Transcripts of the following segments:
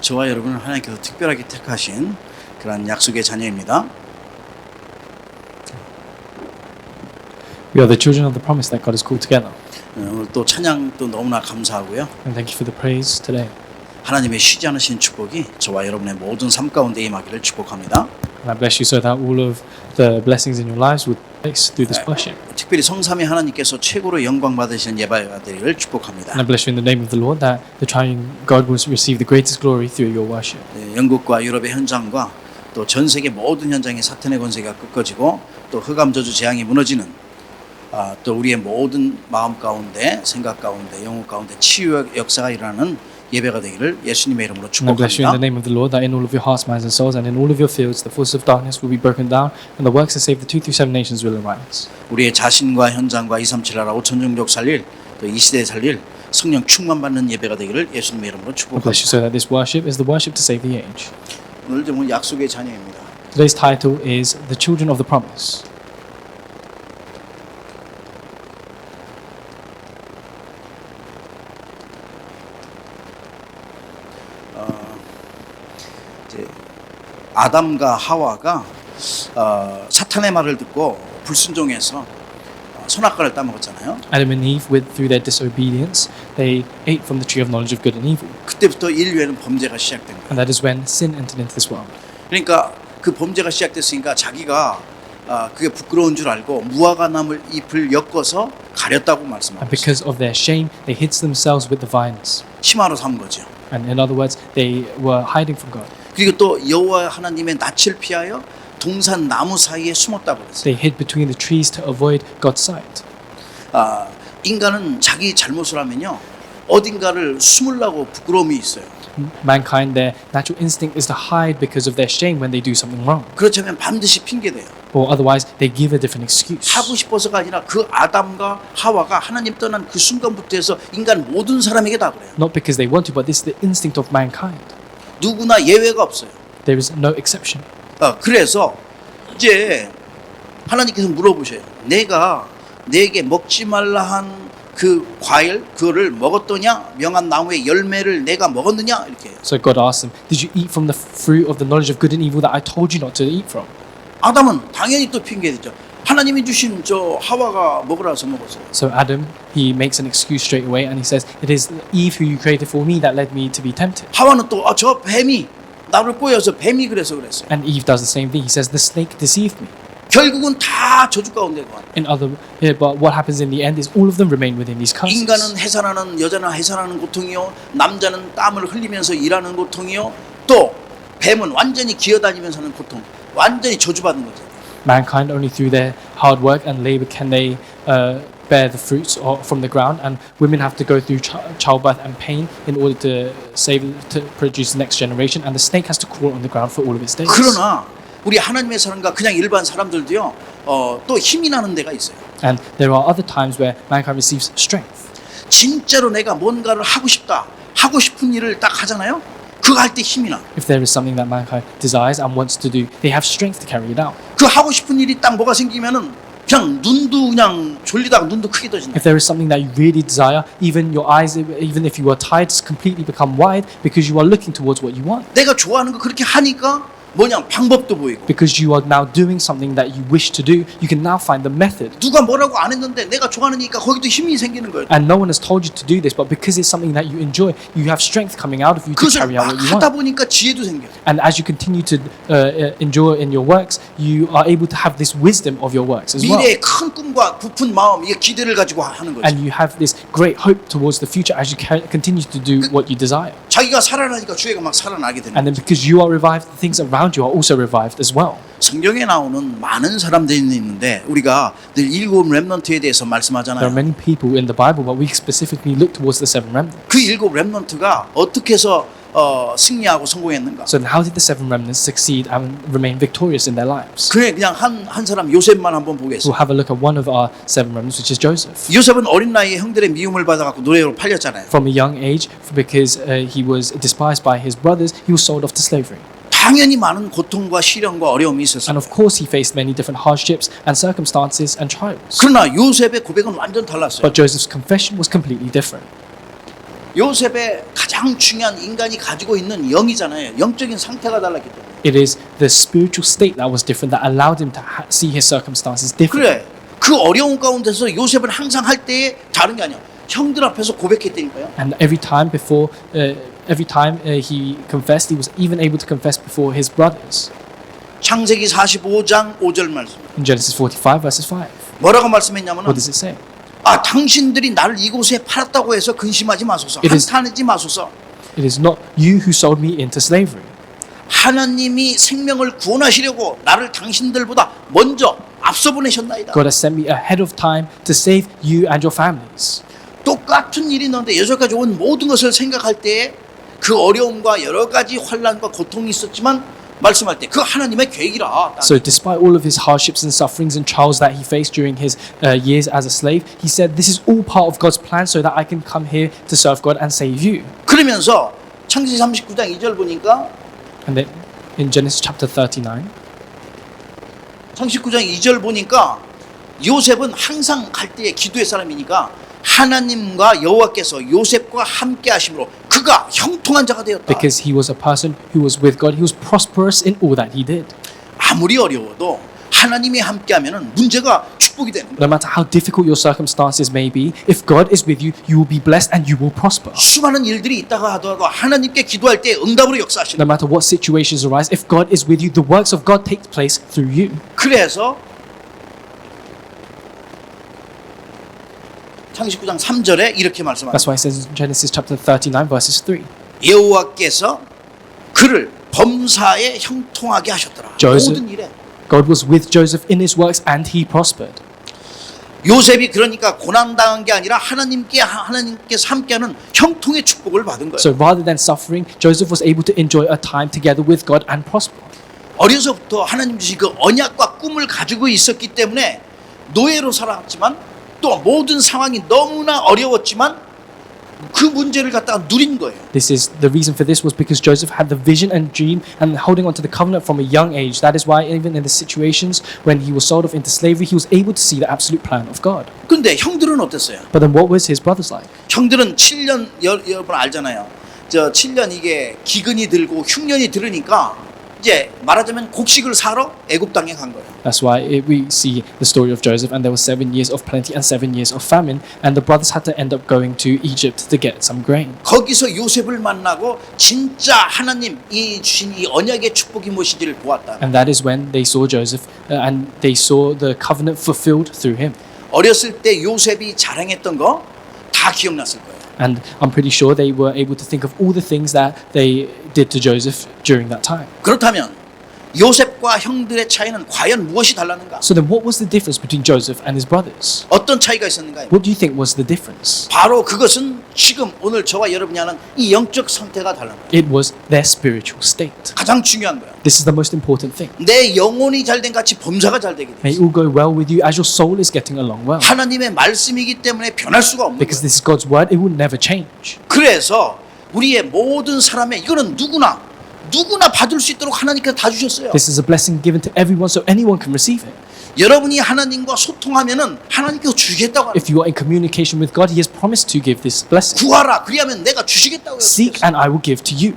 저와 여러분은 하나님께서 특별하게 택하신 그런 약속의 자녀입니다. We are the children of the promise that God has called together. 오늘 또 찬양도 너무나 감사하고요. And thank you for the praise today. 하나님의 쉬지 않으신 축복이 저와 여러분의 모든 삶 가운데 임하기를 축복합니다. And I bless you so that all of the blessings in your lives would place through this worship. 특별히 성삼위 하나님께서 최고로 영광 받으시는 예배가 되기를 축복합니다. And I bless you in the name of the Lord that the triune God will receive the greatest glory through your worship. 영국과 유럽의 현장과 또 전 세계 모든 현장의 사탄의 권세가 꺾어지고 또 흑암 저주 재앙이 무너지는 또 우리의 모든 마음 가운데 생각 가운데 영혼 가운데 치유의 역사가 일어나는 예배가 되기를 예수님의 이름으로 And I bless you in the 축복합니다. name of the Lord that in all of your hearts, minds and souls and in all of your fields the forces of darkness will be broken down and the works that save the 237 nations will arise. 우리의 자신과 현장과 237 나라 5천 종족 살릴 또 이 시대에 살릴 성령 충만 받는 예배가 되기를 예수님의 이름으로 I bless you so 축복합니다. that this worship is the worship to save the age. 오늘 제목은 약속의 자녀입니다. Today's title is The Children of the Promise. 이제 아담과 하와가 사탄의 말을 듣고 불순종해서 선악과를 따먹었잖아요. Adam and Eve, through their disobedience, they ate from the tree of knowledge of good and evil. 그때부터 인류에는 범죄가 시작된 거예요. And that is when sin entered into this world. 그러니까 그 범죄가 시작됐으니까 자기가 그게 부끄러운 줄 알고 무화과 나물 잎을 엮어서 가렸다고 And 말씀하고 있어요. because of their shame, they hid themselves with the vines. 치마로 삼은 거죠. And in other words, they were hiding from God. 그리고 또 여호와 하나님의 낯을 피하여 동산 나무 사이에 숨었다고 그랬어요. They hid between the trees to avoid God's sight. 인간은 자기 잘못을 하면요 어딘가를 숨으려고 부끄러움이 있어요. Mankind, their natural instinct is to hide because of their shame when they do something wrong. 그렇다면 반드시 핑계대요. Or otherwise, they give a different excuse. 하고 싶어서가 아니라 그 아담과 하와가 하나님 떠난 그 순간부터 해서 인간 모든 사람에게 다 그래요. Not because they want to, but this is the instinct of mankind. 누구나 예외가 없어요. There is no exception. 그래서 이제 하나님께서 물어보셔요. 내가 내게 먹지 말라 한 그 과일 그거를 먹었더냐? 명한 나무의 열매를 내가 먹었느냐? 이렇게 해요. So God asked them, did you eat from the fruit of the knowledge of good and evil that I told you not to eat from? 아담은 당연히 또 핑계대죠. 하나님이 주신 저 하와가 먹으라서 먹었어요. So Adam, he makes an excuse straight away and he says, it is Eve who you created for me that led me to be tempted. 하와는 또 저 뱀이 나를 꼬여서 뱀이 그래서 그랬어요. And Eve does the same thing. He says, the snake deceived me. 결국은 다 저주 가운데 가. But what happens in the end is all of them remain within these curses. 인간은 해산하는 여자는 해산하는 고통이요, 남자는 땀을 흘리면서 일하는 고통이요, 또 뱀은 완전히 기어다니면서 하는 고통, 완전히 저주받는 거죠. Mankind only through their hard work and labor can they bear the fruits from the ground, and women have to go through childbirth and pain in order to produce the next generation, and the snake has to crawl on the ground for all of its days. 그러나 우리 하나님의 사람과 그냥 일반 사람들도요, 또 힘이 나는 데가 있어요. And there are other times where mankind receives strength. 진짜로 내가 뭔가를 하고 싶다, 하고 싶은 일을 딱 하잖아요. 그거 할 때 힘이 나. If there is something that mankind desires and wants to do, they have strength to carry it out. 그 하고 싶은 일이 딱 뭐가 생기면은 그냥 눈도 그냥 졸리다가 눈도 크게 떠진다. If there is something that you really desire, even your eyes, even if you are tired, completely become wide because you are looking towards what you want. 내가 좋아하는 거 그렇게 하니까 뭐냐 방법도 보이고. Because you are now doing something that you wish to do, you can now find the method. 누가 뭐라고 안 했는데 내가 좋아하니까 거기도 힘이 생기는 거예요. And no one has told you to do this, but because it's something that you enjoy, you have strength coming out of you to 그것을 carry out 막 what you 하다 want. 보니까 지혜도 생겨. And as you continue to endure in your works, you are able to have this wisdom of your works as well. 미래의 큰 꿈과 부푼 마음, 이게 기대를 가지고 하는 거죠. And you have this great hope towards the future as you continue to do what you desire. 자기가 살아나니까 주애가 막 살아나게 되는 And then 거죠. because you are revived, the things around you are also revived as well. 성경에 나오는 많은 사람들이 있는데 우리가 늘 일곱 렘넌트에 대해서 There are 말씀하잖아요. many people in the Bible, but we specifically look towards the seven remnants. 그 일곱 렘넌트가 어떻게 해서 승리하고 성공했는가? So how did the seven remnants succeed and remain victorious in their lives? 그래 그냥 한 사람 요셉만 한번 We'll 보겠습니다. have a look at one of our seven remnants, which is Joseph. 요셉은 어린 나이에 형들의 미움을 받아갖고 노예로 팔렸잖아요. From a young age, because he was despised by his brothers, he was sold off to slavery. 당연히 많은 고통과 시련과 어려움이 있었어요. And of course, he faced many different hardships and circumstances and trials. 그러나 요셉의 고백은 완전 달랐어요. But Joseph's confession was completely different. 요셉의 가장 중요한 인간이 가지고 있는 영이잖아요. 영적인 상태가 달랐기 때문에. It is the spiritual state that was different that allowed him to see his circumstances differently. 그래. 그 어려운 가운데서 요셉은 항상 할 때에 다른 게 아니야. 형들 앞에서 고백했다니까요. And every time he confessed, he was even able to confess before his brothers. 창세기 45장 5절 말씀. In Genesis 45 verses 5, 뭐라고 말씀했냐면은 what does it say? 아 당신들이 나를 이곳에 팔았다고 해서 근심하지 마소서. It is- 한탄하지 마소서. It is not you who sold me into slavery. 하나님이 생명을 구원하시려고 나를 당신들보다 먼저 앞서 보내셨나이다. God has sent me ahead of time to save you and your families. 똑같은 일이 있는데 여기까지 온 모든 것을 생각할 때에 그 어려움과 여러 가지 환난과 고통이 있었지만 말씀할 때 그 하나님의 계획이라. So despite all of his hardships and sufferings and trials that he faced during his years as a slave, he said, this is all part of God's plan so that I can come here to serve God and save you. 그러면서 창세기 39장 2절 보니까 And then in Genesis chapter 39, 39장 2절 보니까 요셉은 항상 갈 때에 기도의 사람이니까 하나님과 여호와께서 요셉과 함께 하심으로 그가 형통한 자가 되었다. because he was a person who was with God, he was prosperous in all that he did. 아무리 어려워도 하나님이 함께하면은 문제가 축복이 되는 거예요. No matter how difficult your circumstances may be, if God is with you, you will be blessed and you will prosper. 수많은 일들이 있다가 하더라도 하나님께 기도할 때 응답으로 역사하시는 No matter what situations arise, if God is with you, the works of God take place through you. 그래서 창세기 9장 3절에 이렇게 말씀합니다. That's why it says in Genesis chapter 39 verses 3. 여호와께서 그를 범사에 형통하게 하셨더라. Joseph. 모든 일에. God was with Joseph in his works and he prospered. 요셉이 그러니까 고난당한 게 아니라 하나님께서 함께하는 형통의 축복을 받은 거예요. So rather than suffering, Joseph was able to enjoy a time together with God and prosper. 어려서부터 하나님 주신 그 언약과 꿈을 가지고 있었기 때문에 노예로 살았지만 또 모든 상황이 너무나 어려웠지만 그 문제를 갖다가 누린 거예요. This is the reason for this was because Joseph had the vision and dream and holding on to the covenant from a young age. That is why even in the situations when he was sold off into slavery, he was able to see the absolute plan of God. 근데 형들은 어땠어요? But then what was his brothers like? 형들은 7년 여러분 알잖아요. 저 7년 이게 기근이 들고 흉년이 들으니까 이제 말하자면 곡식을 사러 애굽 땅에 간 거예요. That's why we see the story of Joseph, and there were 7 years of plenty and 7 years of famine, and the brothers had to end up going to Egypt to get some grain. 거기서 요셉을 만나고 진짜 하나님 이 주신 이 언약의 축복이 무엇인지를 보았다. And that is when they saw Joseph and they saw the covenant fulfilled through him. 어렸을 때 요셉이 자랑했던 거 다 기억났을 거예요. And I'm pretty sure they were able to think of all the things that they did to Joseph during that time. 그렇다면 요셉과 형들의 차이는 과연 무엇이 달랐는가? So then what was the difference between Joseph and his brothers? 어떤 차이가 있었는가? What do you think was the difference? 바로 그것은 지금 오늘 저와 여러분이 하는 이 영적 상태가 다른 거예요. It was their spiritual state. 가장 중요한 거예요. This is the most important thing. 내 영혼이 잘된 같이 범사가 잘 되게 돼. May it all go well with you as your soul is getting along well. 하나님의 말씀이기 때문에 변할 수가 없는 Because 거예요. this is God's word, it will never change. 그래서 우리의 모든 사람의 이거는 누구나 받을 수 있도록 하나님께서 다 주셨어요. This is a blessing given to everyone so anyone can receive it. 여러분이 하나님과 소통하면은 하나님께서 주겠다고 If you are in communication with God, He has promised to give this blessing. 구하라 그리하면 내가 주시겠다고 Seek and I will give to you.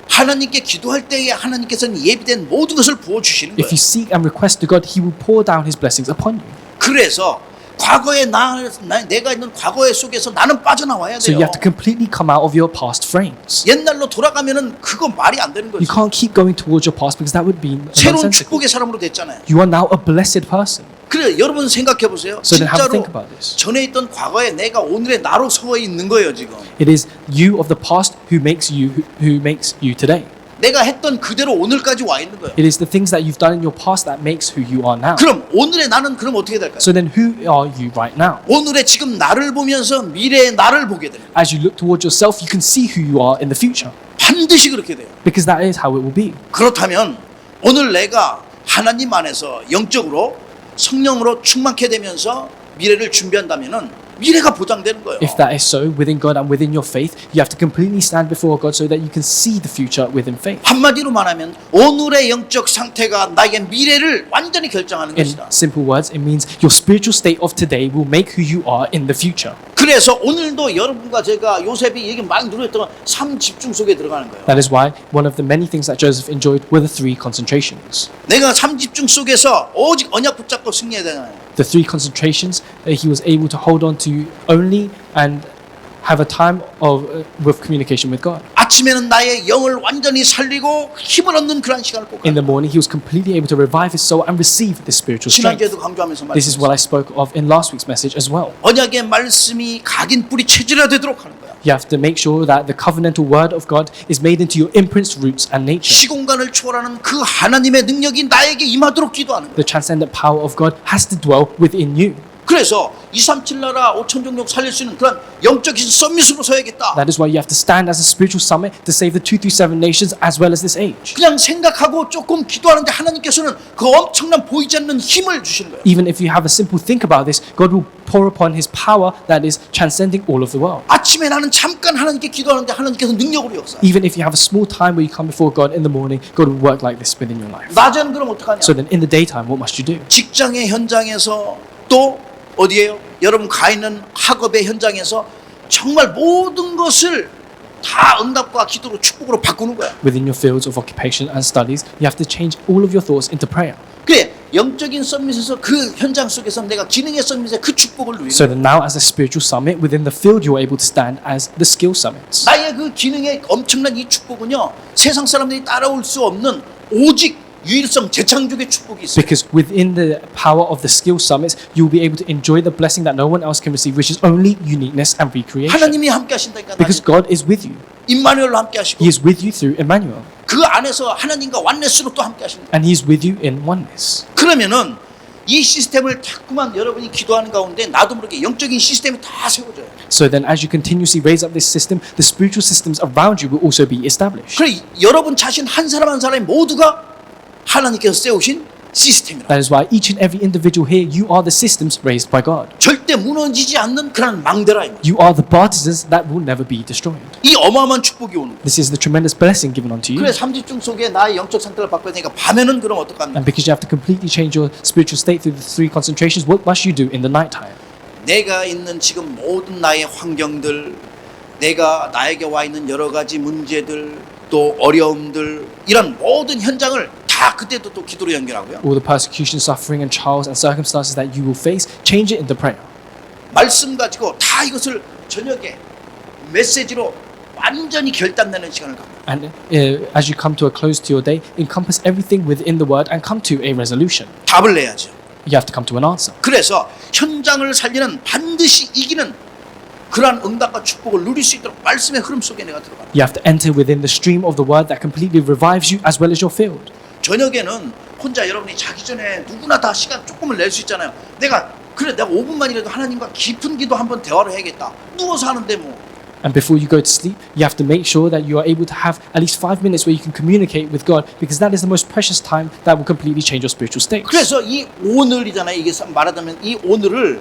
하나님께 기도할 때에 하나님께서는 예비된 모든 것을 부어 주시는 If 거예요. you seek and request to God, He will pour down His blessings upon you. 그래서 과거에 내가 있는 과거의 속에서 나는 빠져나와야 So 돼요. you have to completely come out of your past frames. 옛날로 돌아가면은 그거 말이 안 되는 You 거죠. can't keep going towards your past because that would be 새로운 nonsensical. 축복의 사람으로 됐잖아요. You are now a blessed person. 그래 여러분 생각해 보세요. So then have a 진짜로 think about this. 전에 있던 과거에 내가 오늘의 나로 서 있는 거예요 지금. It is you of the past who makes you today. 내가 했던 그대로 오늘까지 와 있는 거예요. It is the things that you've done in your past that makes who you are now. 그럼 오늘의 나는 그럼 어떻게 될까요? So then who are you right now? 오늘의 지금 나를 보면서 미래의 나를 보게 됩니다. As you look towards yourself, you can see who you are in the future. 반드시 그렇게 돼요. Because that is how it will be. 그렇다면 오늘 내가 하나님 안에서 영적으로 성령으로 충만케 되면서 미래를 준비한다면은 미래가 보장되는 거예요. If that is so, within God and within your faith, you have to completely stand before God so that you can see the future within faith. 한마디로 말하면 오늘의 영적 상태가 나의 미래를 완전히 결정하는 In 것이다. simple words, it means your spiritual state of today will make who you are in the future. 그래서 오늘도 여러분과 제가 요셉이 얘기 많이 누렸던 삶 집중 속에 들어가는 거예요. That is why one of the many things that Joseph enjoyed were the 3 concentrations. 내가 삶 집중 속에서 오직 언약 붙잡고 승리해야 되잖아요. The 3 concentrations he was able to hold on to only and have a time of with communication with God. 아침에는 나의 영을 완전히 살리고 힘을 얻는 그런 시간을 꼭 In 갖는 the morning, he was completely able to revive his soul and receive this spiritual strength. 지난주에도 강조하면서 This is what I 말했습니다. spoke of in last week's message as well. 언약의 말씀이 각인 뿌리 체질화되도록 하는 거야. You have to make sure that the covenantal word of God is made into your imprints, roots, and nature. 시공간을 초월하는 그 하나님의 능력이 나에게 임하도록 기도하는 거야. The transcendent power of God has to dwell within you. 그래서 237 나라 5천 종족 살릴 수 있는 그런 영적인 서밋으로 서야겠다. That is why you have to stand as a spiritual summit to save the 237 nations as well as this age. 그냥 생각하고 조금 기도하는데 하나님께서는 그 엄청난 보이지 않는 힘을 주시는 거예요. Even if you have a simple think about this, God will pour upon His power that is transcending all of the world. 아침에 나는 잠깐 하나님께 기도하는데 하나님께서 능력으로 역사. Even if you have a small time where you come before God in the morning, God will work like this within your life. 낮에는 그럼 어떡하냐? So then in the daytime, what must you do? 직장의 현장에서 또 어디에요? 여러분 가 있는 학업의 현장에서 정말 모든 것을 다 응답과 기도로 축복으로 바꾸는 거야. Within your fields of occupation and studies, you have to change all of your thoughts into prayer. 그래 영적인 서밋에서 그 현장 속에서 내가 기능의 서밋의 그 축복을 누리는 So that now as a spiritual summit, within the field you are able to stand as the skill summits. 나의 그 기능의 엄청난 이 축복은요 세상 사람들이 따라올 수 없는 오직 유일성 재창조의 축복이 있어요. Because within the power of the skill summits, you'll be able to enjoy the blessing that no one else can receive, which is only uniqueness and recreation. 하나님이 함께 하신다니까. Because God is with you. 임마누엘로 함께 하시고 He is with you through Emmanuel. 그 안에서 하나님과 완네스로 또 함께 하시는 거예요. And He is with you in oneness. 그러면은 이 시스템을 자꾸만 여러분이 기도하는 가운데 나도 모르게 영적인 시스템이 다 세워져요. So then as you continuously raise up this system, the spiritual systems around you will also be established. 그래 여러분 자신 한 사람 한 사람이 모두가 하나님께서 세우신 시스템이라. That is why each and every individual here, you are the systems raised by God. 절대 무너지지 않는 그런 망대라. You are the partisans that will never be destroyed. 이 어마어마한 축복이 오는 거예요. This is the tremendous blessing given unto you. 그래 삼집중 속에 나의 영적 상태를 바꿔야 되니까 밤에는 그럼 어떡합니까? And because you have to completely change your spiritual state through the 3 concentrations, what must you do in the nighttime? 내가 있는 지금 모든 나의 환경들, 내가 나에게 와 있는 여러 가지 문제들, 또 어려움들, 이런 모든 현장을 다 그때도 또 기도로 연결하고요. All the persecution, suffering, and trials and circumstances that you will face, change it into prayer. 말씀 가지고 다 이것을 저녁에 메시지로 완전히 결단내는 시간을 갖고. And as you come to a close to your day, encompass everything within the word and come to a resolution. 답을 내야죠. You have to come to an answer. 그래서 현장을 살리는 반드시 이기는 그러한 응답과 축복을 누릴 수 있도록 말씀의 흐름 속에 내가 들어가. You have to enter within the stream of the word that completely revives you as well as your field. 저녁에는 혼자 여러분이 자기 전에 누구나 다 시간 조금을 낼 수 있잖아요. 내가 5분만이라도 하나님과 깊은 기도 한번 대화를 해야겠다. 누워서 하는데 뭐. And before you go to sleep, you have to make sure that you are able to have at least 5 minutes where you can communicate with God, because that is the most precious time that will completely change your spiritual state. 그래서 이 오늘이잖아요. 이게 말하자면 이 오늘을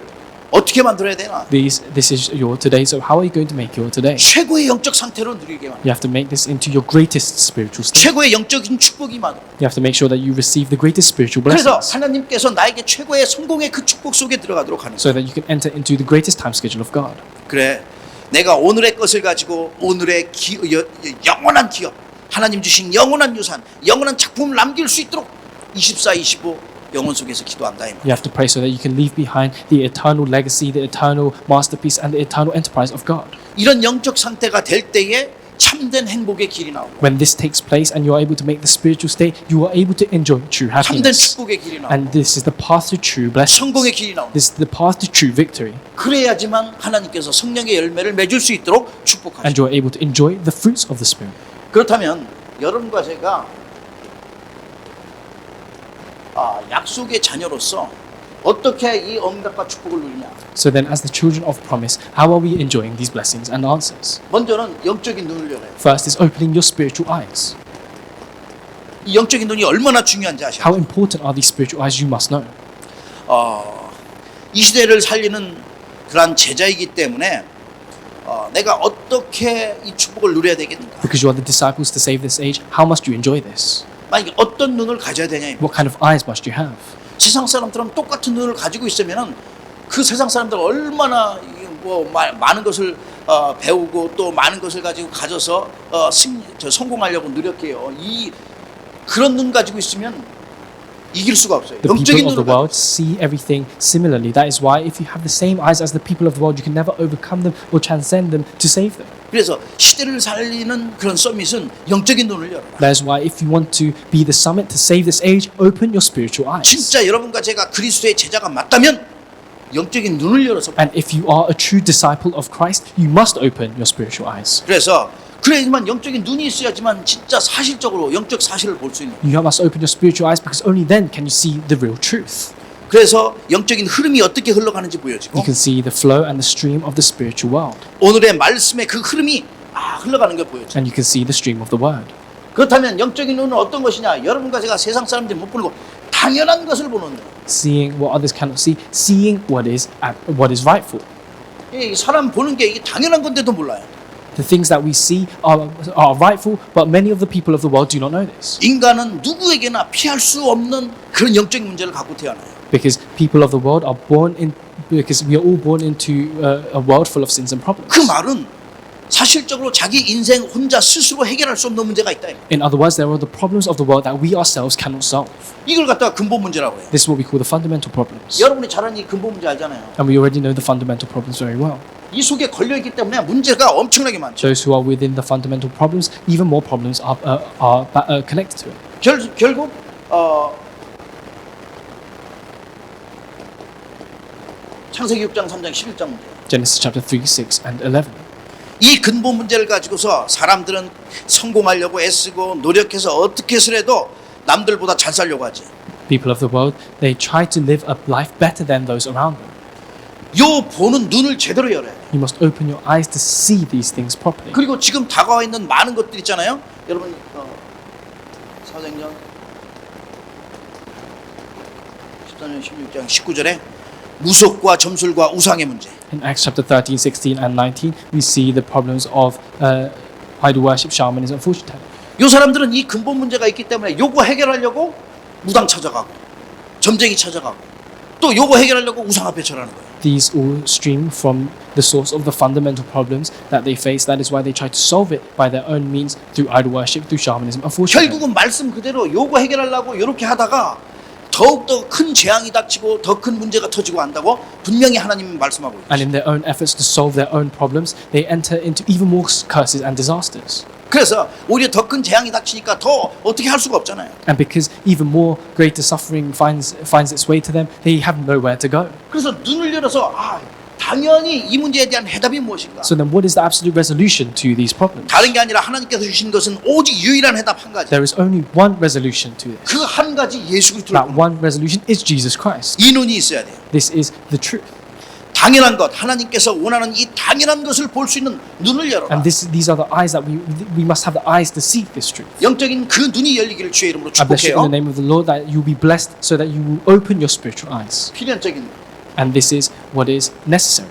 어떻게 만들어야 되나? This is your today, so how are you going to make your today? 최고의 영적 상태로 누리게 만들. You have to make this into your greatest spiritual state. 최고의 영적인 축복이 많아. You have to make sure that you receive the greatest spiritual 그래서 blessings, 하나님께서 나에게 최고의 성공의 그 축복 속에 들어가도록 하는 거예요. so that you can enter into the greatest time schedule of God. 그래, 내가 오늘의 것을 가지고 오늘의 영원한 기업, 하나님 주신 영원한 유산, 영원한 작품을 남길 수 있도록 24, 25 영혼 속에서 기도한다. 이 말. You have to pray so that you can leave behind the eternal legacy, the eternal masterpiece, and the eternal enterprise of God. 이런 영적 상태가 될 때에 참된 행복의 길이 나오고 When this takes place and you are able to make the spiritual state, you are able to enjoy true 참된 happiness. 축복의 길이 나오고 And this is the path to true 성공의 blessings. 길이 나오고 This is the path to true victory. 그래야지만 하나님께서 성령의 열매를 맺을 수 있도록 And 축복하시고 you are able to enjoy the fruits of the Spirit. 그렇다면 여러분과 제가 약속의 자녀로서 어떻게 이 응답과 축복을 누리냐? So then, as the children of promise, how are we enjoying these blessings and answers? 먼저는 영적인 눈을 열어요. First is opening your spiritual eyes. 이 영적인 눈이 얼마나 중요한지 아셔야 How 돼요. important are these spiritual eyes? You must know. 이 시대를 살리는 그러한 제자이기 때문에 내가 어떻게 이 축복을 누려야 되겠는가? Because you are the disciples to save this age, how must you enjoy this? 만약에 어떤 눈을 가져야 되냐? What kind of eyes must you have? 세상 사람들은 똑같은 눈을 가지고 있으면은 그 세상 사람들 얼마나 많은 것을 배우고 또 많은 것을 가져서 성공하려고 노력해요. 그런 눈 가지고 있으면 이길 수가 없어요. The 영적인 people of the 눈을 world see everything similarly. That is why if you have the same eyes as the people of the world, you can never overcome them or transcend them to save them. 그래서 시대를 살리는 그런 서밋은 영적인 눈을 열어라. That is why if you want to be the summit to save this age, open your spiritual eyes. 진짜 여러분과 제가 그리스도의 제자가 맞다면 영적인 눈을 열어서 And if you are a true disciple of Christ, you must open your spiritual eyes. 그래서 그래야지만 영적인 눈이 있어야지만 진짜 사실적으로 영적 사실을 볼 수 있는. You must open your spiritual eyes because only then can you see the real truth. 그래서 영적인 흐름이 어떻게 흘러가는지 보여지고 You can see the flow and the stream of the spiritual world. 오늘의 말씀의 그 흐름이 흘러가는 게 보여져. And you can see the stream of the word. 그렇다면 영적인 눈은 어떤 것이냐? 여러분과 제가 세상 사람들이 못 보는 거 당연한 것을 보는 거예요. Seeing what others cannot see, seeing what is rightful. 이 사람 보는 게 이게 당연한 건데도 몰라요. The things that we see are rightful, but many of the people of the world do not know this. 인간은 누구에게나 피할 수 없는 그런 영적인 문제를 갖고 태어나요. Because people of the world are because we are all born into a world full of sins and problems. 그 말은 사실적으로 자기 인생 혼자 스스로 해결할 수 없는 문제가 있다. In other words, there are the problems of the world that we ourselves cannot solve. 이걸 갖다가 근본 문제라고 해요. This is what we call the fundamental problems. 여러분이 잘 아는 이 근본 문제 알잖아요. And we already know the fundamental problems very well. 이 속에 걸려 있기 때문에 문제가 엄청나게 많죠. Those who are within the fundamental problems, even more problems are connected to it. 결국 창세기 6장 3장 11장 문제. Genesis chapter 3, 6 and 11. 이 근본 문제를 가지고서 사람들은 성공하려고 애쓰고 노력해서 어떻게 해서라도 남들보다 잘 살려고 하지. People of the world, they try to live a life better than those around them. 요 보는 눈을 제대로 열어야 돼. You must open your eyes to see these things properly. 그리고 지금 다가와 있는 많은 것들 있잖아요. 여러분 사도행전 14년 16장 19절에 무속과 점술과 우상의 문제. In Acts chapter 13, 16 and 19, we see the problems of idol worship, shamanism, and fortune telling. 요 사람들은 이 근본 문제가 있기 때문에 요거 해결하려고 무당 찾아가고 점쟁이 찾아가고 또 요거 해결하려고 우상 앞에 절하는 거예요. These all stream from the source of the fundamental problems that they face. That is why they try to solve it by their own means through idol worship, through shamanism, and fortune telling. 결국은 말씀 그대로 요거 해결하려고 이렇게 하다가 더욱더 큰 재앙이 닥치고 더 큰 문제가 터지고 한다고 분명히 하나님은 말씀하고 있어요. And in their own efforts to solve their own problems, they enter into even more curses and disasters. 그래서 오히려 더 큰 재앙이 닥치니까 더 어떻게 할 수가 없잖아요. And because even more greater suffering finds its way to them, they have nowhere to go. 그래서 눈을 열어서 당연히 이 문제에 대한 해답이 무엇인가? So then what is the absolute resolution to these problems? 다른 게 아니라 하나님께서 주신 것은 오직 유일한 해답 한 가지. There is only one resolution to this. 그 한 가지 예수 그리스도를 That one resolution is Jesus Christ. 이 눈이 있어야 돼요. This is the truth. 당연한 것, 하나님께서 원하는 이 당연한 것을 볼 수 있는 눈을 열어라. And these are the eyes that we must have the eyes to see this truth. 영적인 그 눈이 열리기를 주의 이름으로 I bless you in the 축복해요. name of the Lord that you will be blessed so that you will open your spiritual eyes. 필연적인 And this is what is necessary.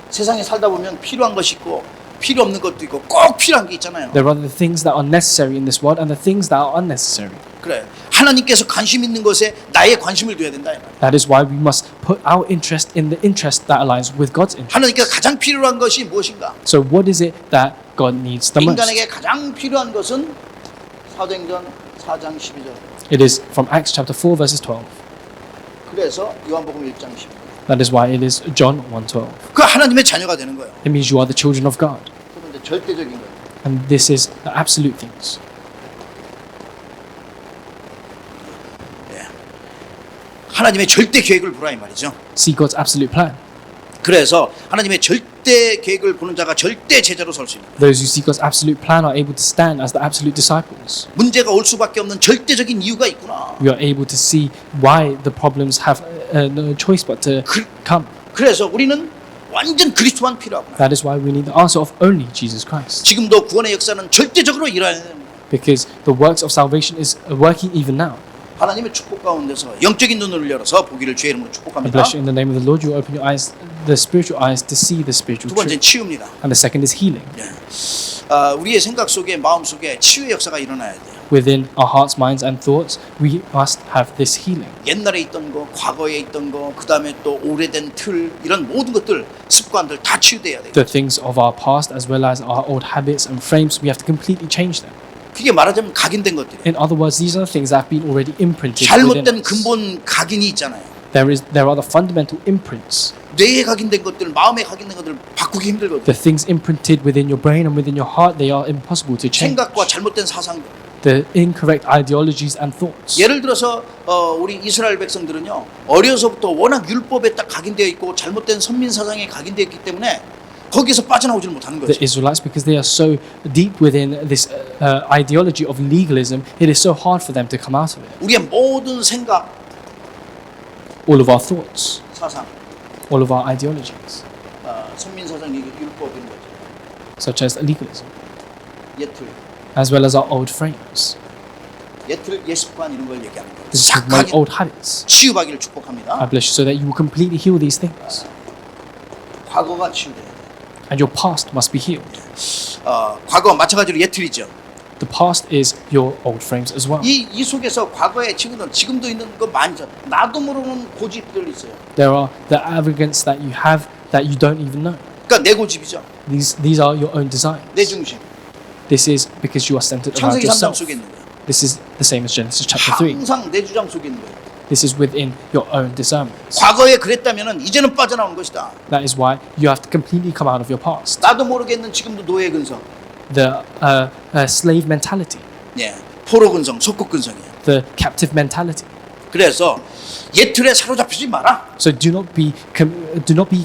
세상에 살다 보면 필요한 것이 있고 필요 없는 것도 있고 꼭 필요한 게 있잖아요. There are the things that are necessary in this world and the things that are unnecessary. 그래. 하나님께서 관심 있는 것에 나의 관심을 둬야 된다. 이 말이야. That is why we must put our interest in the interest that aligns with God's interest. 하나님께서 가장 필요한 것이 무엇인가? So what is it that God needs the most? 인간에게 가장 필요한 것은 사도행전 4장 12절. It is from Acts chapter 4 verses 12. 그래서 요한복음 1장 10절. That is why it is John 1:12. 그 하나님의 자녀가 되는 거예요. It means you are the children of God. 두 번째 절대적인 거예요. And this is the absolute things. 하나님의 절대 계획을 보라 이 말이죠. See God's absolute plan. 그래서 하나님의 절대 계획을 보는 자가 절대 제자로 설 수 있는 거예요. Those who see God's absolute plan are able to stand as the absolute disciples. 문제가 올 수밖에 없는 절대적인 이유가 있구나. We are able to see why the problems have no choice but to come. 그래서 우리는 완전 그리스도만 필요하구나. That is why we need the answer of only Jesus Christ. 지금도 구원의 역사는 절대적으로 일어나는 거예요. Because the works of salvation is working even now. 하나님의 축복 가운데서 영적인 눈을 열어서 보기를 주의 이름으로 I 축복합니다. bless you in the name of the Lord. You open your eyes, the spiritual eyes, to see the spiritual 두 번째는 truth. 치유입니다. And the second is healing. 예. 우리의 생각 속에 마음 속에 치유의 역사가 일어나야 돼요. Within our hearts, minds, and thoughts, we must have this healing. 옛날에 있던 거, 과거에 있던 거, 그 다음에 또 오래된 틀 이런 모든 것들, 습관들 다 치유돼야 돼요. The things of our past, as well as our old habits and frames, we have to completely change them. 그게 말하자면 각인된 것들이에요. In other words, these are the things that have been already imprinted within 잘못된 us. 근본 각인이 있잖아요. There are the fundamental imprints, 뇌에 각인된 것들, 마음에 각인된 것들 바꾸기 힘들거든요. the things imprinted within your brain and within your heart. They are impossible to change. 생각과 잘못된 사상들. The incorrect ideologies and thoughts. 예를 들어서 우리 이스라엘 백성들은요, 어려서부터 워낙 율법에 딱 각인되어 있고 잘못된 선민 사상에 각인되어 있기 때문에 거기서 빠져나오지를 못하는 The 거죠. Israelites, because they are so deep within this ideology of legalism, it is so hard for them to come out of it. 우리의 모든 생각, All of our thoughts, 사상, all of our ideologies, 선민 사상, 율법 이런 거죠. such as legalism, 예틀, as well as our old frames. 예틀, 예습관 이런 걸 얘기하는 거예요. This is 싹 my 각인, old habits. 치유받기를 I 축복합니다. bless you so that you will completely heal these things. 과거가 치유돼야 돼요. And your past must be healed. 과거와 마찬가지로 예틀이죠. The past is your old frames as well. 이 속에서 과거의 친구는 지금도 있는 거 많죠. 나도 모르는 고집들 있어요. There are the arrogance that you have that you don't even know. 그러니까 내 고집이죠. These are your own desires. 내 중심. This is because you are centered around 창세기 3장 yourself. 속에 있는 거예요. This is the same as Genesis chapter 3. 항상 내 주장 속에 있는 거예요. This is within your own discernments. 과거에 그랬다면은 이제는 빠져나온 것이다. That is why you have to completely come out of your past. 나도 모르겠는 지금도 노예 근성, The slave mentality, 예, 포로 근성, 속국 근성이에요. the captive mentality. 그래서 예틀에 사로잡히지 마라. So do not be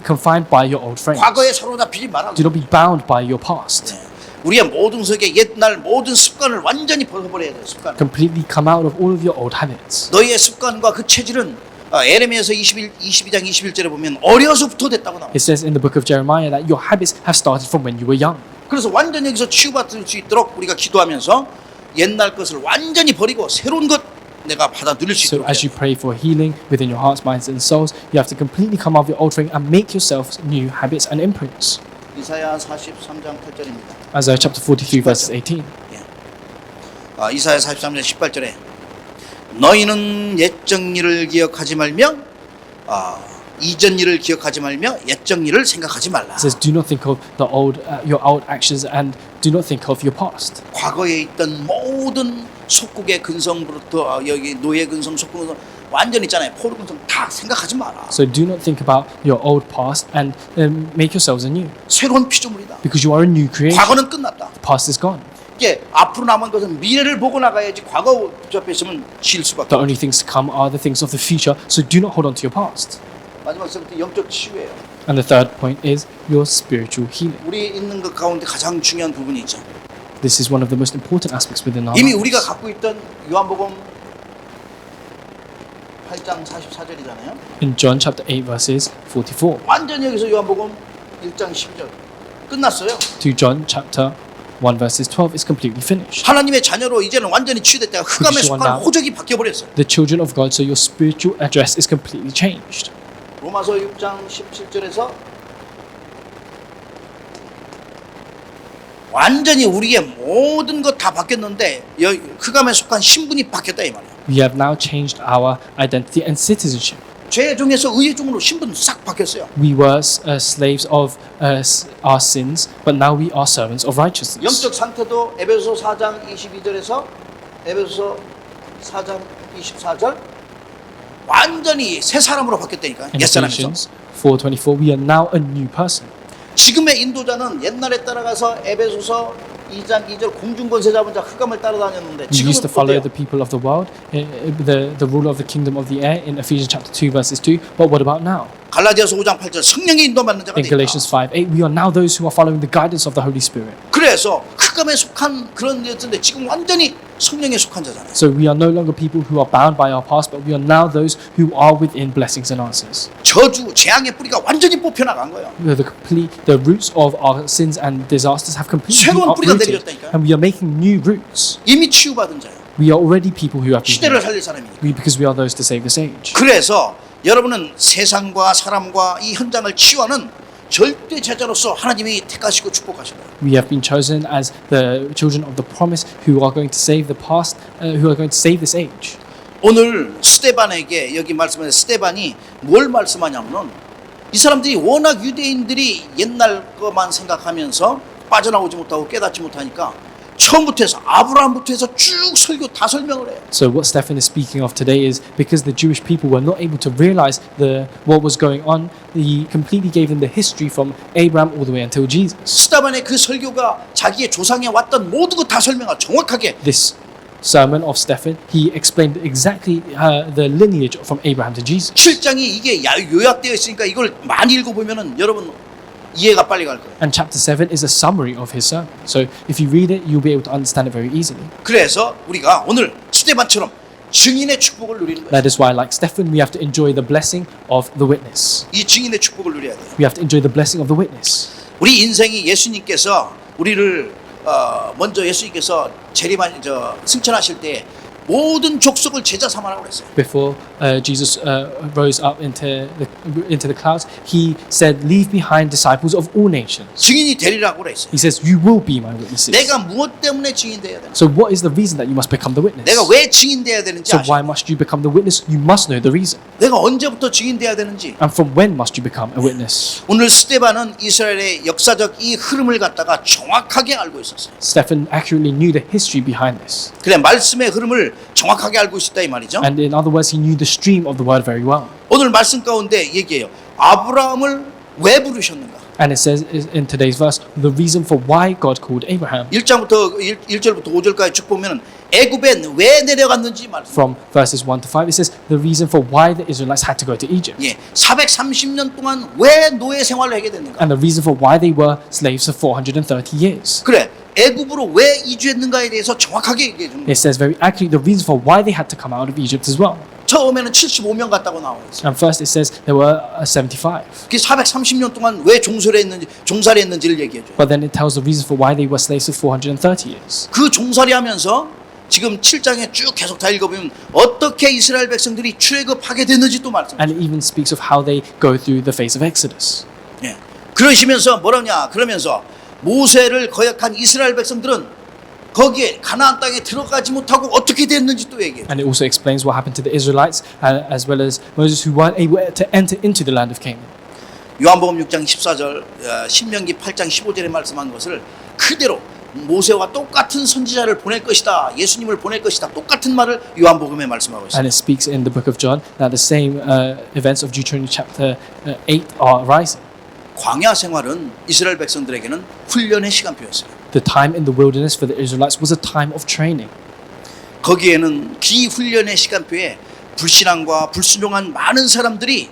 confined by your old frames. 과거에 사로잡히지 마라. Do not be bound by your past. 예, 우리의 모든 속에 옛날 모든 습관을 완전히 벗어버려야 돼요. 습관. Completely come out of all of your old habits. 너희의 습관과 그 체질은 에레미야서 22장 21절에 보면 어려서부터 됐다고 나와요. It says in the book of Jeremiah that your habits have started from when you were young. 그래서 완전히 여기서 치유받을 수 있도록 우리가 기도하면서 옛날 것을 완전히 버리고 새로운 것 내가 받아들일 수 So 있도록 as 해야 you pray for healing within your hearts, minds, and souls, you have to completely come out of your old frame and make yourselves new habits and imprints. 이사야 43장 8절입니다. Isaiah chapter 43 verses 18. 이사야 43장 18절에 너희는 옛적 일을 기억하지 말며 이전 일을 기억하지 말며 옛적 일을 생각하지 말라. It says, "Do not think of the your old actions, and do not think of your past." 과거에 있던 모든 속국의 근성부터 여기 노예 근성, 속국 근성 완전 있잖아요. 포로 근성 다 생각하지 마라. So do not think about your old past and make yourselves anew, 새로운 피조물이다. because you are a new creation. 과거는 끝났다. The past is gone. 이게 앞으로 남은 것은 미래를 보고 나가야지 과거 붙잡혀 있으면 질 수밖에. The only things to come are the things of the future. So do not hold on to your past. 마지막 세부터 영적 치유예요. And the third point is your spiritual healing. 우리 있는 것 가운데 가장 중요한 부분이 있죠. This is one of the most important aspects within our 이미 우리가 lives. 갖고 있던 요한복음 8장 44절이잖아요. In John chapter 8 verses 44 완전히 여기서 요한복음 1장 12절 끝났어요. to John chapter 1 verses 12 is completely finished. 하나님의 자녀로 이제는 완전히 치유됐다가 흑암의 그것이 속한 완전- 호적이 바뀌어버렸어요. The children of God, so your spiritual address is completely changed. 로마서 6장 17절에서 완전히 우리의 모든 것 다 바뀌었는데 흑암에 속한 신분이 바뀌었다 이 말이에요. We have now changed our identity and citizenship. 죄의 종에서 의의 종으로 신분 싹 바뀌었어요. We were slaves of our sins, but now we are servants of righteousness. 영적 상태도 에베소서 4장 22절에서 에베소서 4장 24절 완전히 새 사람으로 바뀌었다니까. In 옛사람에서. Ephesians 4:24, we are now a new person. 지금의 인도자는 옛날에 따라가서 에베소서 2장 2절 공중권세 잡은 자 흑암을 따라다녔는데 We used to 지금은 follow 어때요? the people of the world, the ruler of the kingdom of the air in Ephesians chapter 2 verses 2. But what about now? 갈라디아서 5장 8절 성령의 인도받는 자가 In Galatians 되었다. 5:8, we are now those who are following the guidance of the Holy Spirit. 그래서 흑암에 속한 그런 데였는데 지금 완전히 성령에 속한 자잖아요. So we are no longer people who are bound by our past, but we are now those who are within blessings and answers. 저주, 재앙의 뿌리가 완전히 뽑혀나간 거예요. The roots of our sins and disasters have completely been 새로운 뿌리가 uprooted, 내려졌다니까요. and we are making new roots. 이미 치유받은 자예요. We are already people who have been 시대를 here. 살릴 사람이니까. Because we are those to save this age. 그래서 여러분은 세상과 사람과 이 현장을 치유하는 절대 제자로서 하나님이 택하시고 축복하신 거예요. We have been chosen as the children of the promise who are going to save the past, who are going to save this age. 오늘 스데반에게 여기 말씀하신 스데반이 뭘 말씀하냐면은 이 사람들이 워낙 유대인들이 옛날 것만 생각하면서 빠져나오지 못하고 깨닫지 못하니까 처음부터 해서 아브라함부터 해서 쭉 설교 다 설명을 해요. So what Stephen is speaking of today is because the Jewish people were not able to realize what was going on, he completely gave them the history from Abraham all the way until Jesus. 스데반의 그 설교가 자기의 조상에 왔던 모든 것 다 설명하고 정확하게 This sermon of Stephen, he explained exactly the lineage from Abraham to Jesus. 7장이 이게 요약되어 있으니까 이걸 많이 읽어보면은 여러분 이해가 빨리 갈 거예요. And chapter 7 is a summary of his sermon. So if you read it, you'll be able to understand it very easily. 그래서 우리가 오늘 스데반처럼 증인의 축복을 누리는 거예요. That is why, like Stephen, we have to enjoy the blessing of the witness. 이 증인의 축복을 누려야 돼요. We have to enjoy the blessing of the witness. 우리 인생이 예수님께서 우리를 먼저 예수님께서 승천하실 때 모든 족속을 제자 삼으라고 그랬어요. Before Jesus rose up into the clouds, he said, "Leave behind disciples of all nations." 증인이 되리라고 그랬어요. He says, "You will be my witnesses." 내가 무엇 때문에 증인돼야 되나? So what is the reason that you must become the witness? 내가 왜 증인돼야 되는지 So 아시죠? why must you become the witness? You must know the reason. 내가 언제부터 증인돼야 되는지. And from when must you become a witness? 오늘 스데반은 이스라엘의 역사적 이 흐름을 갖다가 정확하게 알고 있었어요. Stephen accurately knew the history behind this. 그래 말씀의 흐름을 정확하게 알고 있었다 이 말이죠. And in other words, he knew the stream of the word very well. 오늘 말씀 가운데 얘기해요. 아브라함을 왜 부르셨는가? And it says in today's verse, the reason for why God called Abraham. 1절부터 5절까지 쭉 보면 애굽에 왜 내려갔는지 말씀. From verses 1 to 5, it says the reason for why the Israelites had to go to Egypt. 예, 430년 동안 왜 노예 생활을 하게 됐는가? And the reason for why they were slaves for 430 years. 그래, 애굽으로 왜 이주했는가에 대해서 정확하게 얘기해 주는 거예요. It says very accurately the reason for why they had to come out of Egypt as well. 처음에는 75명 갔다고 나와 있어요. And first it says there were 75. 그 430년 동안 왜 종살이 했는지를 얘기해 줘요. But then it tells the reason for why they were slaves for 430 years. 그 종살이 하면서 지금 7장에 쭉 계속 다 읽어보면 어떻게 이스라엘 백성들이 출애굽하게 됐는지 또 말씀. And it even speaks of how they go through the phase of Exodus. 예. 그러시면서 뭐라냐? 그러면서 모세를 거역한 이스라엘 백성들은 거기에 가나안 땅에 들어가지 못하고 어떻게 됐는지 또 얘기해요. And it also explains what happened to the Israelites as well as Moses who weren't able to enter into the land of Canaan. 요한복음 6장 14절, 신명기 8장 15절에 말씀한 것을 그대로 모세와 똑같은 선지자를 보낼 것이다. 예수님을 보낼 것이다. 똑같은 말을 요한복음에 말씀하고 있어요. And it speaks in the book of John that the same events of Deuteronomy chapter 8 are arising. 광야 생활은 이스라엘 백성들에게는 훈련의 시간표였어요. The time in the wilderness for the Israelites was a time of training. 거기에는 기훈련의 시간표에 불신앙과 불순종한 많은 사람들이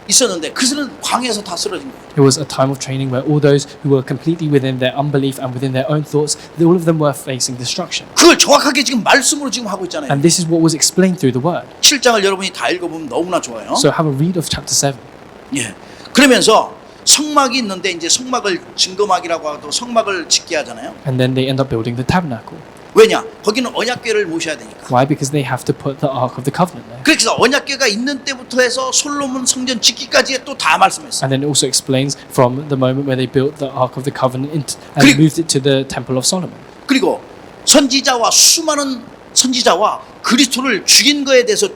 있었는데 그들은 광야에서 다 쓰러진 거예요. It was a time of training where all those who were completely within their unbelief and within their own thoughts, all of them were facing destruction. 그걸 정확하게 지금 말씀으로 지금 하고 있잖아요. And this is what was explained through the word. 7장을 여러분이 다 읽어보면 너무나 좋아요. So have a read of chapter 7. 예. 그러면서 성막이 있는데 이제 성막을 증거막이라고 하고 성막을 짓게 하잖아요. And then they end up building the tabernacle. 왜냐? 거기는 언약궤를 모셔야 되니까. Why? Because they have to put the Ark of the Covenant there. 그래서 언약궤가 있는 때부터 해서 솔로몬 성전 짓기까지 또 다 말씀했어요. And then it also explains from the moment where they built the Ark of the Covenant and 그리고- moved it to the Temple of Solomon. 그리고 선지자와 수많은 선지자와 그리스도를 죽인 거에 대해서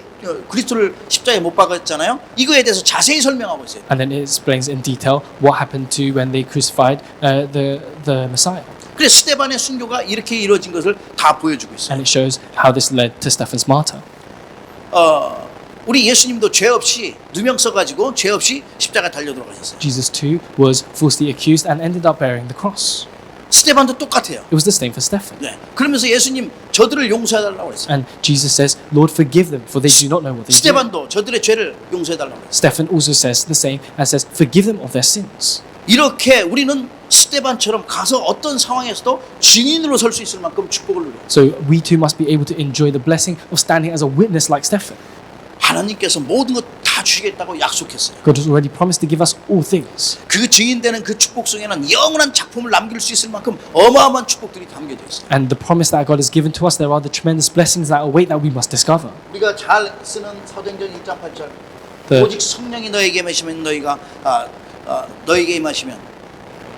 그리스도를 십자가에 못 박았잖아요. 이거에 대해서 자세히 설명하고 있어요. And then it explains in detail what happened to when they crucified the Messiah. 그래서 스데반의 순교가 이렇게 이루어진 것을 다 보여주고 있어요. And it shows how this led to Stephen's martyr. 우리 예수님도 죄 없이 누명 써가지고 죄 없이 십자가 달려 들어가셨어요. Jesus too was falsely accused and ended up bearing the cross. 스데반도 똑같아요. It was the same for Stephen. 네. 그러면서 예수님 저들을 용서해달라고 그랬어요. And Jesus says, Lord, forgive them, for they do not know what they do. 스데반도 저들의 죄를 용서해달라고 그랬어요. Stephen also says the same and says, forgive them of their sins. 이렇게 우리는 스데반처럼 가서 어떤 상황에서도 증인으로 설 수 있을 만큼 축복을 누려요. So we too must be able to enjoy the blessing of standing as a witness like Stephen. 하나님께서 모든 것 다 주시겠다고 약속했어요. God has already promised to give us all things. 그 증인되는 그 축복 속에는 영원한 작품을 남길 수 있을 만큼 어마어마한 축복들이 담겨져 있어요. And the promise that God has given to us, there are the tremendous blessings that await that we must discover. 우리가 잘 쓰는 사도행전 1장 8절 네. 오직 성령이 너에게 임하시면 너희가 너에게 임하시면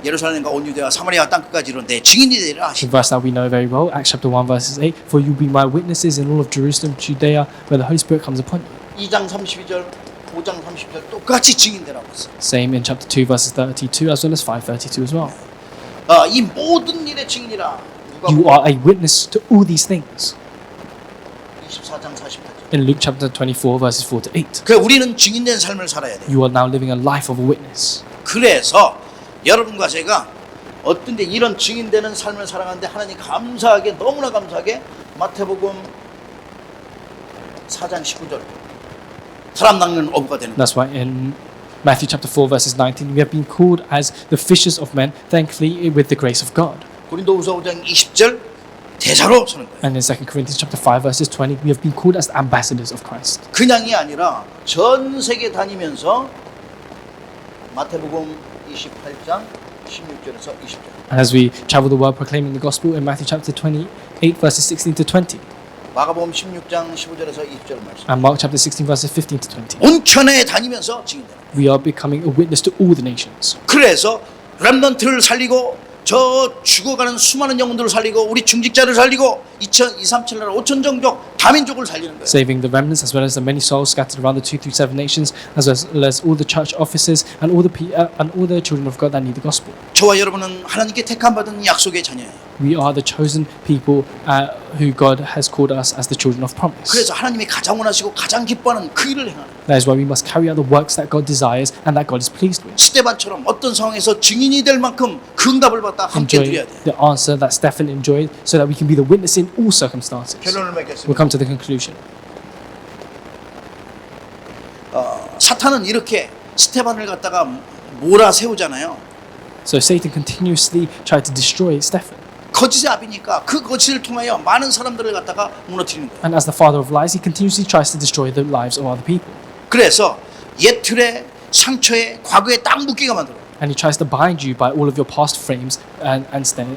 예루살렘과 온 유대와 사마리아 땅 끝까지 이르러 내 증인이 되리라 The 하시고 verse that we know very well, Acts chapter 1 verses 8, For you be my witnesses in all of Jerusalem, Judea, where the Holy Spirit comes upon you. 2장 32절 5장 30절 똑같이 증인되라고 했어요. Same in chapter 2 verses 32 as well as 5:32 as well. 이 모든 일의 증인이라 You are a witness to all these things. 24장 48절. In Luke chapter 24 verses 4 to 8. 그 우리는 증인된 삶을 살아야 돼요. You are now living a life of a witness. 그래서 여러분과 제가 어떤데 이런 증인되는 삶을 살아가는데 하나님 감사하게 너무나 감사하게 마태복음 4장 19절 사람 낚는 어부가 되는 거예요. That's why in Matthew chapter 4 verses 19 we have been called as the fishers of men, thankfully with the grace of God. 고린도후서 5장 20절 대사로 서는 거예요. And in 2 Corinthians chapter 5 verses 20 we have been called as ambassadors of Christ. 그냥이 아니라 전 세계 다니면서 마태복음 28장 16절에서 20절 And as we travel the world proclaiming the gospel in Matthew chapter 28 verses 16 to 20 마가복음 16장 15절에서 20절 말씀 and Mark chapter 16 verses 15 to 20 온 천하에 다니면서 증인되는 거예요. we are becoming a witness to all the nations. 그래서 렘넌트를 살리고 저 죽어가는 수많은 영혼들을 살리고 우리 중직자를 살리고 2,3,7 나라 5천 종족 다민족을 살리는 거예요. Saving the remnants as well as the many souls scattered around the 2 through 7 nations, as well as all the church officers and all the children of God that need the gospel. 저와 여러분은 하나님께 택함 받은 약속의 자녀예요. We are the chosen people who God has called us as the children of promise. 그래서 하나님이 가장 원하시고 가장 기뻐하는 그 일을 행하는 거예요. That is why we must carry out the works that God desires and that God is pleased with. 스데반처럼 어떤 상황에서 증인이 될 만큼 그 응답을 받다 함께 Enjoy 드려야 돼요. the answer that Stephen enjoyed, so that we can be the witness in all circumstances. 결론을 We'll 맺겠습니다. come to the conclusion. 사탄은 이렇게 스테반을 갖다가 몰아세우잖아요. So Satan continuously tried to destroy Stephen. 거짓의 아비니까 그 거짓을 통하여 많은 사람들을 갖다가 무너뜨리는 거예요. And as the father of lies, he continuously tries to destroy the lives of other people. 그래서 옛 틀에 상처에 과거에 딱 묶기가 만들어요. And he tries to bind you by all of your past frames and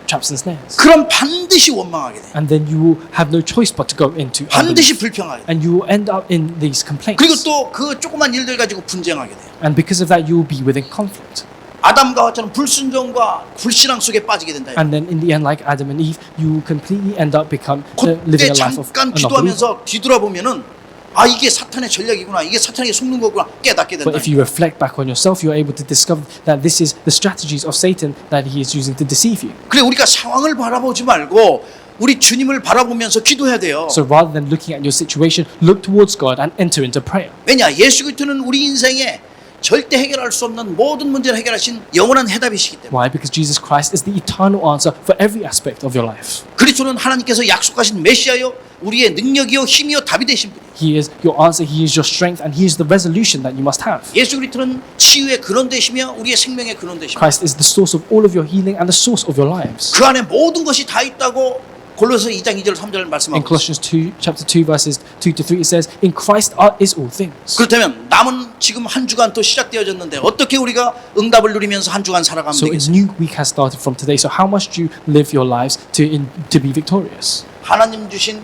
traps and snares. 그럼 반드시 원망하게 돼요. And then you will have no choice but to go into 반드시 unbelief. 불평하게 돼요. And you will end up in these 그리고 complaints. 또 그 조그만 일들 가지고 분쟁하게 돼요. And because of that, you will be within conflict. 아담과 하와처럼 불순종과 불신앙 속에 빠지게 된다. And then in the end, like Adam and Eve, you will completely end up 그때 living a life of 잠깐 unbelief. 기도하면서 뒤돌아보면은 아 이게 사탄의 전략이구나, 이게 사탄에게 속는 거구나 깨닫게 된다. But if you reflect back on yourself, you are able to discover that this is the strategies of Satan that he is using to deceive you. 그래 우리가 상황을 바라보지 말고 우리 주님을 바라보면서 기도해야 돼요. So rather than looking at your situation, look towards God and enter into prayer. 왜냐 예수 그리스도는 우리 인생에 절대 해결할 수 없는 모든 문제를 해결하신 영원한 해답이시기 때문에. Why? Because Jesus Christ is the eternal answer for every aspect of your life. 그리스도는 하나님께서 약속하신 메시아요, 우리의 능력이요, 힘이요, 답이 되신 분이에요. He is your answer, He is your strength, and He is the resolution that you must have. 예수 그리스도는 치유의 근원 되시며 우리의 생명의 근원 되십니다. Christ is the source of all of your healing and the source of your lives. 그 안에 모든 것이 다 있다고 골로새 2장 2절 3절 In 말씀하고 있어요. Colossians 2, chapter 2, verses 2 to 3, it says, In Christ is all things. 그렇다면 남은 지금 한 주간 또 시작되어졌는데 어떻게 우리가 응답을 누리면서 한 주간 살아가면 So a 되겠어요? new week has started from today. So how must you live your lives to be victorious? 하나님 주신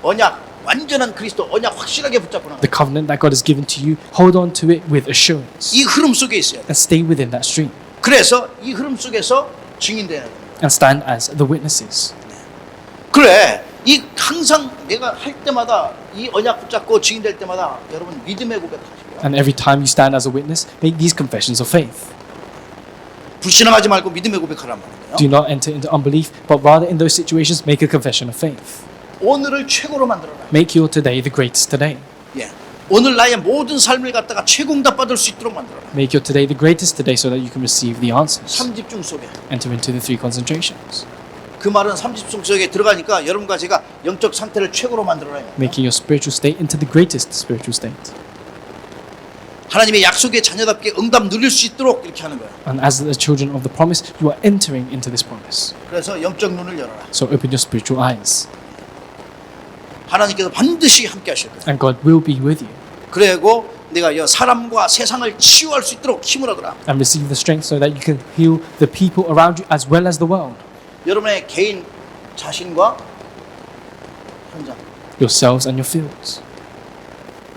언약, 완전한 그리스도 언약 확실하게 붙잡고 나가요. The covenant that God has given to you, hold on to it with assurance 이 흐름 속에 있어야 돼요. and stay within that stream 그래서 이 흐름 속에서 증인돼야 돼요. and stand as the witnesses. 그래 이 항상 내가 할 때마다 이 언약 붙잡고 증인될 때마다 여러분 믿음의 고백하시고요. And every time you stand as a witness, make these confessions of faith. 불신앙하지 말고 믿음의 고백하란 말이에요. Do not enter into unbelief, but rather in those situations, make a confession of faith. 오늘을 최고로 만들어라. Make your today the greatest today. 예. 오늘 나의 모든 삶을 갖다가 최고 응답 받을 수 있도록 만들어라. Make your today the greatest today so that you can receive the answers. 3집중 속에. Enter into the 3 concentrations. 그 말은 3집중 속에 들어가니까 여러분과 제가 영적 상태를 최고로 만들어라. Making your spiritual state into the greatest spiritual state. 하나님의 약속의 자녀답게 응답 누릴 수 있도록 이렇게 하는 거예요. And as the children of the promise, you are entering into this promise. 그래서 영적 눈을 열어라. So open your spiritual eyes. 하나님께서 반드시 함께 하실 거예요. And God will be with you. 그리고 내가 여 사람과 세상을 치유할 수 있도록 힘을 얻어라. and receive the strength so that you can heal the people around you as well as the world. 여러분의 개인 자신과 현장, Yourselves and your fields.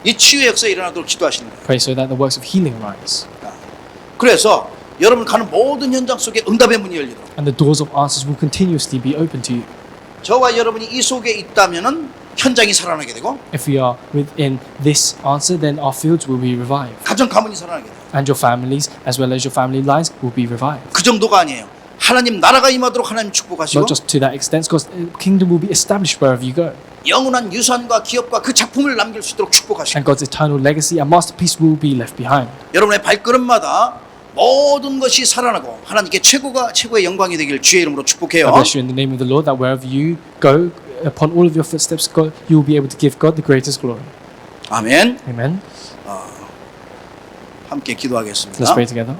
이 치유의 역사에 일어나도록 기도하시는 거예요. Pray so that the works of healing rise. 그래서 여러분 가는 모든 현장 속에 응답의 문이 열리도록, And the doors of answers will continuously be open to you. 저와 여러분이 이 속에 있다면은 현장이 살아나게 되고 If we are within this answer, then our fields will be revived. 가정 가문이 살아나게 돼요. And your families, as well as your family lines, will be revived. 그 정도가 아니에요. 하나님 나라가 임하도록 하나님 축복하시고 Not just to that extent, because the kingdom will be established wherever you go. 영원한 유산과 기업과 그 작품을 남길 수 있도록 축복하시고 And God's eternal legacy and masterpiece will be left behind. 여러분의 발걸음마다 모든 것이 살아나고 하나님께 최고의 영광이 되길 주의 이름으로 축복해요. I bless you in the name of the Lord that wherever you go, upon all of your footsteps, God, you will be able to give God the greatest glory. 아멘. Amen. 함께 Let's 기도하겠습니다. pray together.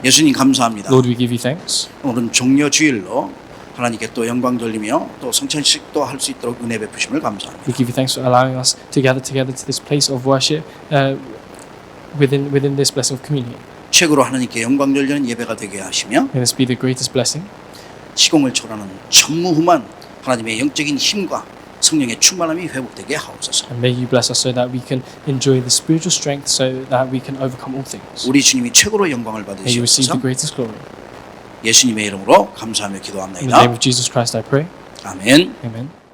예수님 감사합니다. Lord, we give you thanks. 오늘은 종려 주일로 하나님께 또 영광 돌리며 또 성찬식도 할 수 있도록 은혜 베푸심을 감사합니다. We give you thanks for allowing us to gather together to this place of worship within this blessing of communion. 최고로 하나님께 영광 돌리는 예배가 되게 하시며 May this be the greatest blessing. 시공을 초월하는 전무후무한 하나님의 영적인 힘과 성령의 충만함이 회복되게 하옵소서. And may you bless us so that we can enjoy the spiritual strength so that we can overcome all things. 우리 주님이 최고로 영광을 May you receive the 받으시옵소서. greatest glory. 예수님의 이름으로 감사하며 In the 기도합니다. name of Jesus Christ I pray. 아멘. Amen.